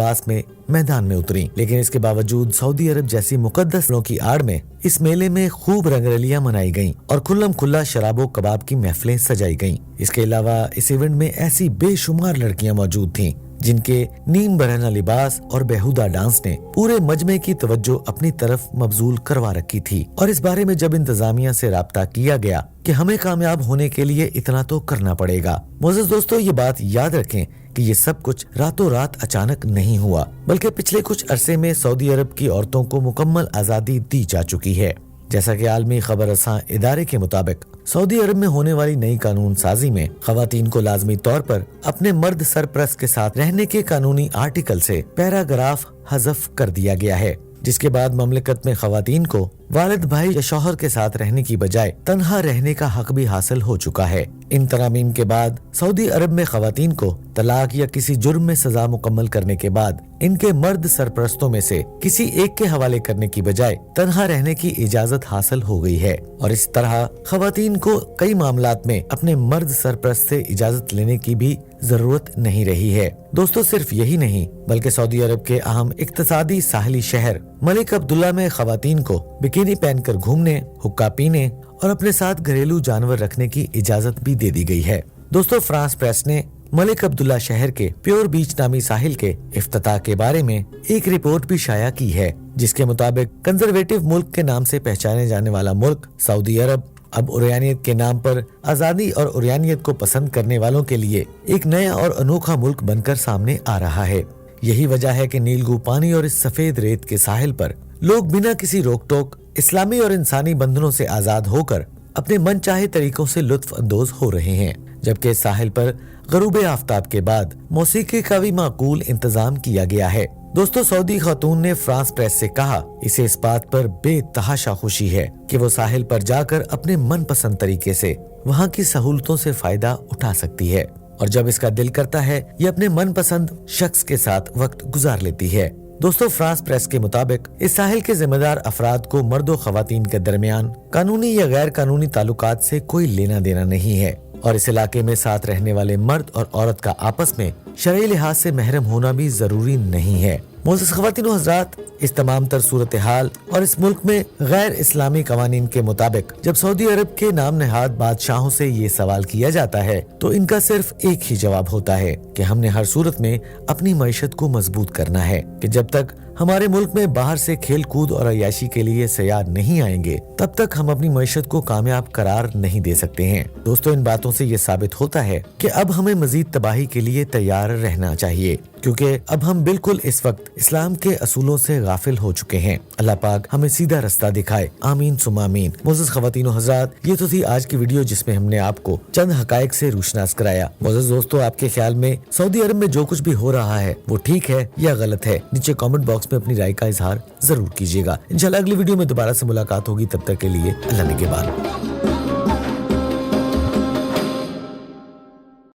पास में मैदान में उतरी। लेकिन इसके बावजूद सऊदी अरब जैसी मुकद्दस की आड़ में इस मेले में खूब रंगरलियां मनाई गईं और खुल्लम खुल्ला शराबो कबाब की महफिलें सजाई गईं। इसके अलावा इस इवेंट में ऐसी बेशुमार लड़कियां मौजूद थीं जिनके नीम बरहना लिबास और बेहुदा डांस ने पूरे मजमे की तवज्जो अपनी तरफ मबजूल करवा रखी थी। और इस बारे में जब इंतजामिया से राब्ता किया गया कि हमें कामयाब होने के लिए इतना तो करना पड़ेगा। मोअज़्ज़िज़ दोस्तों, ये बात याद रखें कि ये सब कुछ रातों रात अचानक नहीं हुआ, बल्कि पिछले कुछ अरसे में सऊदी अरब की औरतों को मुकम्मल आजादी दी जा चुकी है। जैसा कि आलमी खबर रसां इदारे के मुताबिक सऊदी अरब में होने वाली नई कानून साजी में खवातीन को लाजमी तौर पर अपने मर्द सरपरस्त के साथ रहने के कानूनी आर्टिकल से पैराग्राफ हज़फ कर दिया गया है, जिसके बाद ममलिकत में खवातीन को वालिद भाई या शौहर के साथ रहने की बजाय तन्हा रहने का हक भी हासिल हो चुका है। इन तरामीम के बाद सऊदी अरब में खवातीन को तलाक या किसी जुर्म में सजा मुकम्मल करने के बाद इनके मर्द सरपरस्तों में से किसी एक के हवाले करने की बजाय तन्हा रहने की इजाजत हासिल हो गई है। और इस तरह खवातीन को कई मामलात में अपने मर्द सरपरस्त से इजाजत लेने की भी जरूरत नहीं रही है। दोस्तों, सिर्फ यही नहीं बल्कि सऊदी अरब के अहम इक्तसादी साहली शहर मलिक अब्दुल्ला में खवातीन को बिकिनी पहनकर घूमने, हुक्का पीने और अपने साथ घरेलू जानवर रखने की इजाजत भी दे दी गई है। दोस्तों, फ्रांस प्रेस ने मलिक अब्दुल्ला शहर के प्योर बीच नामी साहिल के इफ्तिताह के बारे में एक रिपोर्ट भी शाया की है, जिसके मुताबिक कंजर्वेटिव मुल्क के नाम से पहचाने जाने वाला मुल्क सऊदी अरब अब उरयानियत के नाम पर आजादी और उरयानियत को पसंद करने वालों के लिए एक नया और अनोखा मुल्क बनकर सामने आ रहा है। यही वजह है कि नीलगू पानी और इस सफेद रेत के साहिल पर लोग बिना किसी रोक टोक इस्लामी और इंसानी बंधनों से आजाद होकर अपने मनचाहे तरीकों से लुत्फ अंदोज हो रहे हैं, जबकि साहिल पर गरूबे आफ्ताब के बाद मौसीकी का भी माकूल इंतजाम किया गया है। दोस्तों, सऊदी खातून ने फ्रांस प्रेस से कहा इसे इस बात पर बेतहाशा खुशी है कि वो साहिल पर जाकर अपने मनपसंद तरीके से वहाँ की सहूलतों से फायदा उठा सकती है और जब इसका दिल करता है ये अपने मनपसंद शख्स के साथ वक्त गुजार लेती है। दोस्तों, फ्रांस प्रेस के मुताबिक इस साहिल के जिम्मेदार अफराद को मर्द और खवातीन के दरमियान कानूनी या गैर कानूनी ताल्लुकात से कोई लेना देना नहीं है और इस इलाके में साथ रहने वाले मर्द और औरत का आपस में शरई लिहाज से महरम होना भी जरूरी नहीं है। मोअज़्ज़िज़ ख़वातीन व हज़रात, इस तमाम तर सूरत हाल और इस मुल्क में गैर इस्लामी कवानीन के मुताबिक जब सऊदी अरब के नाम नहाद बादशाहों से ये सवाल किया जाता है तो इनका सिर्फ एक ही जवाब होता है कि हमने हर सूरत में अपनी मईशत को मजबूत करना है, कि जब तक हमारे मुल्क में बाहर से खेल कूद और अय्याशी के लिए सयाह नहीं आएंगे तब तक हम अपनी मईशत को कामयाब करार नहीं दे सकते हैं। दोस्तों, इन बातों से ये साबित होता है कि अब हमें मजीद तबाही के लिए तैयार रहना चाहिए, क्योंकि अब हम बिल्कुल इस वक्त इस्लाम के असूलों से गाफिल हो चुके हैं। अल्लाह पाक हमें सीधा रास्ता दिखाए, आमीन सुम्मा आमीन। मोअज़्ज़िज़ ख़वातीन व हज़रात, ये तो थी आज की वीडियो जिसमें हमने आपको चंद हकायक से रूशनास कराया। मोअज़्ज़िज़ दोस्तों, आपके ख्याल में सऊदी अरब में जो कुछ भी हो रहा है वो ठीक है या गलत है? नीचे कमेंट बॉक्स में अपनी राय का इजहार जरूर कीजिएगा। इंशाल्लाह अगली वीडियो में दोबारा से मुलाकात होगी, तब तक के लिए अल्लाह ने के बाद।